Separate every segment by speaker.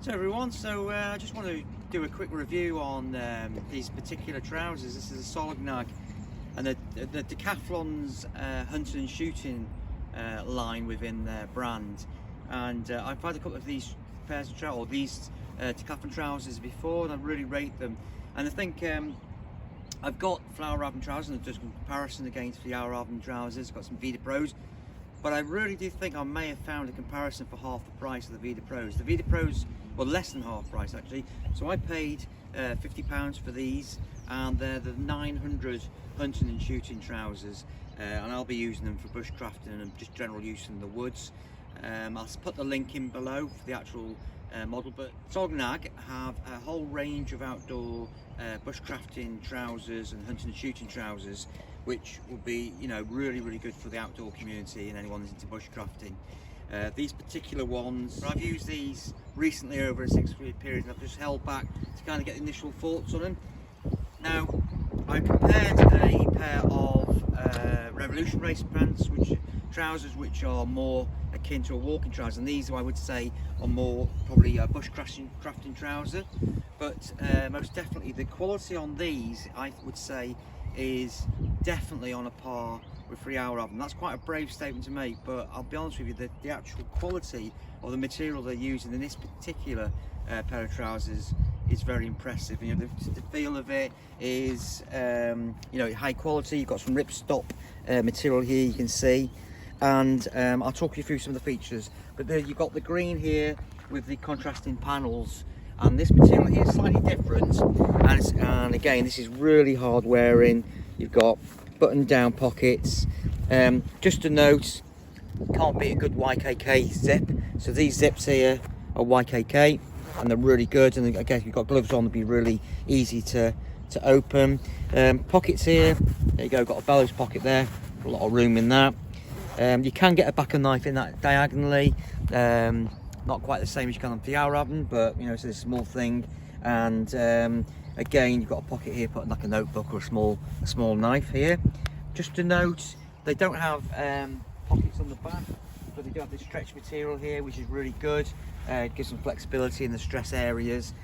Speaker 1: So everyone, I just want to do a quick review on these particular trousers. This is a Solognac and the Decathlon's hunting and shooting line within their brand. And I've had a couple of these pairs of trousers, or these Decathlon trousers before, and I really rate them. And I think I've got Fjallraven trousers, and I've just comparison against Fjallraven trousers. I've got some Vidda Pros. But I really do think I may have found a comparison for half the price of the Vidda Pros. The Vidda Pros were less than half price actually. So I paid £50 for these, and they're the 900 hunting and shooting trousers. And I'll be using them for bushcrafting and just general use in the woods. I'll put the link in below for the actual model, but Solognac have a whole range of outdoor bushcrafting trousers and hunting and shooting trousers, which will be, really good for the outdoor community and anyone who's into bushcrafting. These particular ones, I've used these recently over a 6-week period, and I've just held back to kind of get initial thoughts on them. Now, I prepared a pair of Revolution Race pants, trousers which are more akin to a walking trouser, and these I would say are more probably a bushcrafting trouser. But most definitely the quality on these, I would say, is definitely on a par with Fjallraven. That's quite a brave statement to make, but I'll be honest with you, the actual quality of the material they're using in this particular pair of trousers is very impressive. The feel of it is high quality. You've got some ripstop material here, you can see, and I'll talk you through some of the features. But there you've got the green here with the contrasting panels, and this material here is slightly different, and again, this is really hard wearing. You've got button down pockets. Just a note, can't beat a good YKK zip, so these zips here are YKK and they're really good, and again, you've got gloves on, they'll be really easy to open. Pockets here, there you go, got a bellows pocket there, a lot of room in that. You can get a back of knife in that diagonally, not quite the same as you can on Fjallraven, but it's a small thing. And again, you've got a pocket here, putting like a notebook or a small knife here. Just to note, they don't have pockets on the back, but they do have this stretch material here, which is really good. It gives some flexibility in the stress areas.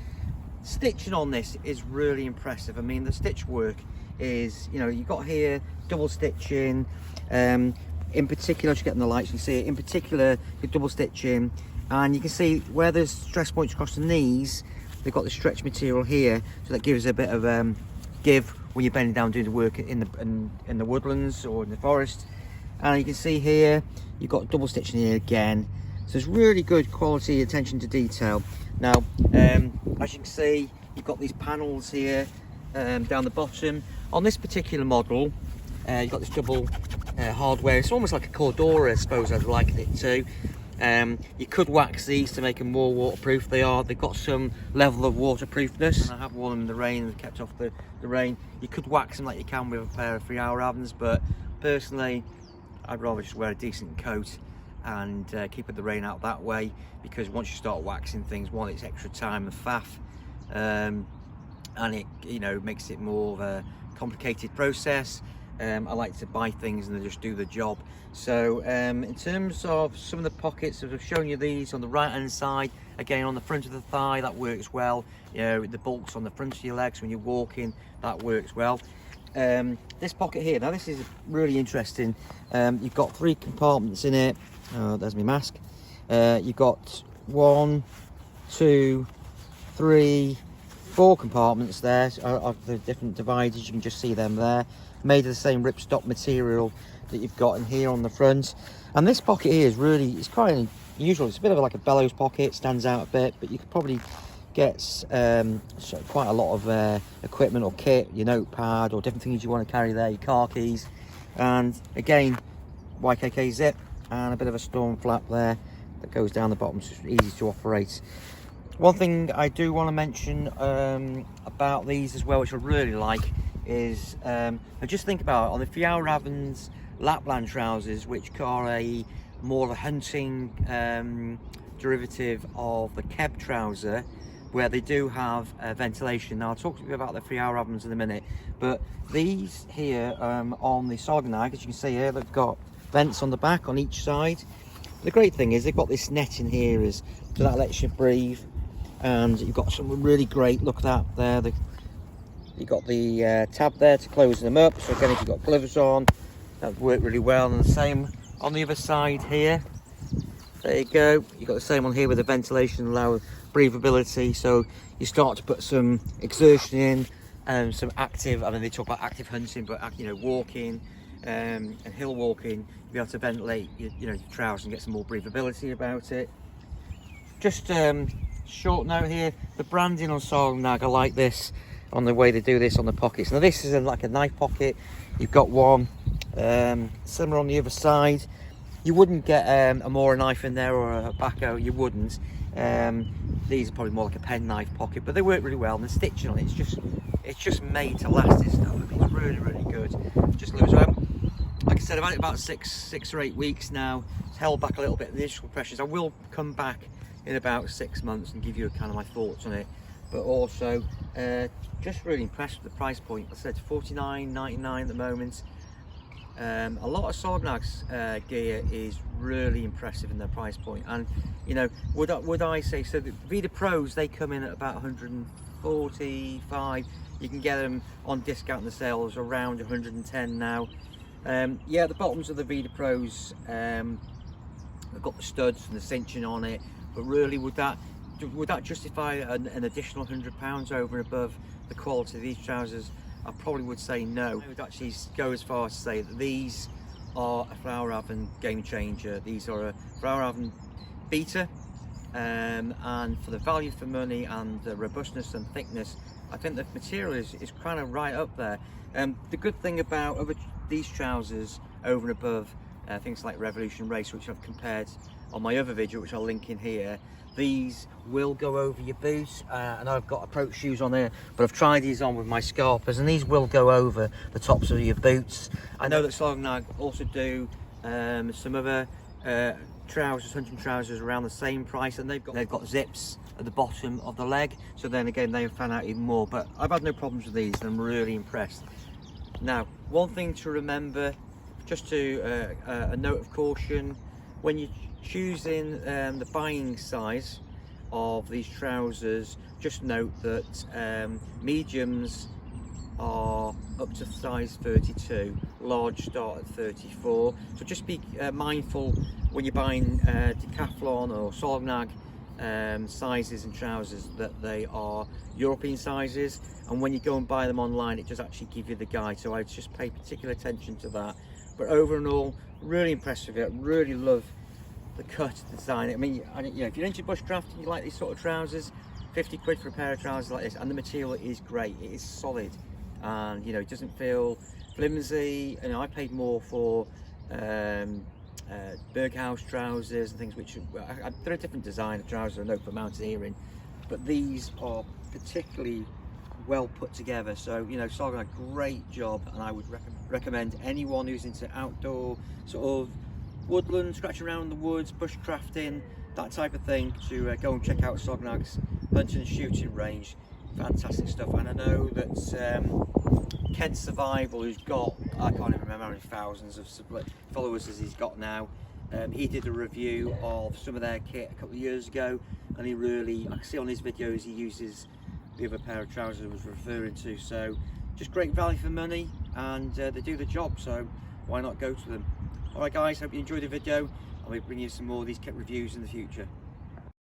Speaker 1: Stitching on this is really impressive. I mean, the stitch work is, you've got here double stitching. In particular, just getting the lights, you can see it. In particular, you're double stitching, and you can see where there's stress points across the knees. They've got the stretch material here, so that gives a bit of give when you're bending down doing the work in the woodlands or in the forest. And you can see here you've got double stitching here again, so it's really good quality, attention to detail. Now, as you can see, you've got these panels here down the bottom. On this particular model, you've got this double hardware. It's almost like a Cordura, I suppose I'd liken it to. You could wax these to make them more waterproof. They've got some level of waterproofness, and I have worn them in the rain and kept off the rain. You could wax them like you can with a pair of Fjallravens, but personally I'd rather just wear a decent coat and keep the rain out that way, because once you start waxing things, one, it's extra time and faff, and it makes it more of a complicated process. I like to buy things and they just do the job. So in terms of some of the pockets, I've shown you these on the right hand side. Again, on the front of the thigh, that works well. The bolts on the front of your legs when you're walking, that works well. This pocket here, now this is really interesting. You've got 3 compartments in it. There's my mask. You've got 1, 2, 3, 4 compartments there of the different dividers. You can just see them there, made of the same ripstop material that you've got in here on the front. And this pocket here is it's quite unusual. It's a bit of like a bellows pocket, stands out a bit, but you could probably get quite a lot of equipment or kit, your notepad or different things you want to carry there, your car keys. And again, YKK zip and a bit of a storm flap there that goes down the bottom, so it's easy to operate. One thing I do want to mention about these as well, which I really like, is I just think about on the Fjallravens Lapland Trousers, which are more of a hunting derivative of the Keb trouser, where they do have ventilation. Now I'll talk to you about the Fjallravens in a minute, but these here on the Solognac, as you can see here, they've got vents on the back on each side. The great thing is they've got this net in here, so that lets you breathe. and you've got some really great, look at that there, you've got the tab there to close them up. So again, if you've got gloves on, that would work really well. And the same on the other side here. There you go. You've got the same on here with the ventilation, allow breathability. So you start to put some exertion in, some active, I mean they talk about active hunting, but you know, walking and hill walking, you'll be able to ventilate your trousers and get some more breathability about it. Just short note here, the branding on Solognac, I like this on the way they do this on the pockets. Now this is like a knife pocket. You've got one similar on the other side. You wouldn't get a Mora knife in there or a Bacco, you wouldn't. These are probably more like a pen knife pocket, but they work really well. And the stitching on it, it's just made to last, this stuff. I mean, it's really, really good. Just lose like I said, I've had it about six or 8 weeks now. It's held back a little bit in the initial pressures. I will come back in about 6 months and give you kind of my thoughts on it. But also, just really impressed with the price point. I said $49.99 at the moment. A lot of Solognac's gear is really impressive in their price point, and you know, would I say so? The Vidda Pros, they come in at about 145. You can get them on discount in the sales around 110 now. Yeah, the bottoms of the Vidda Pros, they've got the studs and the cinching on it, but really, would that justify an additional £100 over and above the quality of these trousers? I probably would say no. I would actually go as far as to say that these are a Fjallraven game changer. These are a Fjallraven beater, and for the value for money and the robustness and thickness, I think the material is kind of right up there. The good thing about these trousers over and above things like Revolution Race, which I've compared on my other video, which I'll link in here, these will go over your boots, and I've got approach shoes on here, but I've tried these on with my Scarpers, and these will go over the tops of your boots. I know that Solognac also do some other trousers, hunting trousers around the same price, and they've got zips at the bottom of the leg, so then again they fan out even more. But I've had no problems with these, and I'm really impressed. Now, one thing to remember, just to a note of caution, when you're choosing the buying size of these trousers, just note that mediums are up to size 32, large start at 34. So just be mindful when you're buying Decathlon or Solognac sizes and trousers that they are European sizes, and when you go and buy them online, it does actually give you the guide, so I'd just pay particular attention to that. But over and all, really impressed with it. Really love the cut, the design. I mean, you know, if you're into bushcraft and you like these sort of trousers, 50 quid for a pair of trousers like this, and the material is great. It is solid, and you know, it doesn't feel flimsy. And I paid more for Berghaus trousers and things, which they're a different design of trousers, I know, for mountaineering, but these are particularly well put together. So you know, Solognac, great job, and I would recommend anyone who's into outdoor sort of woodland, scratching around in the woods, bushcrafting, that type of thing, to go and check out Solognac's hunting and shooting range. Fantastic stuff. And I know that Kent Survival, who's got, I can't even remember how many thousands of followers as he's got now, he did a review of some of their kit a couple of years ago, and he really, I can see on his videos he uses the other pair of trousers I was referring to. So just great value for money, and they do the job, so why not go to them? Alright guys, hope you enjoyed the video. I'll be bringing you some more of these kit reviews in the future.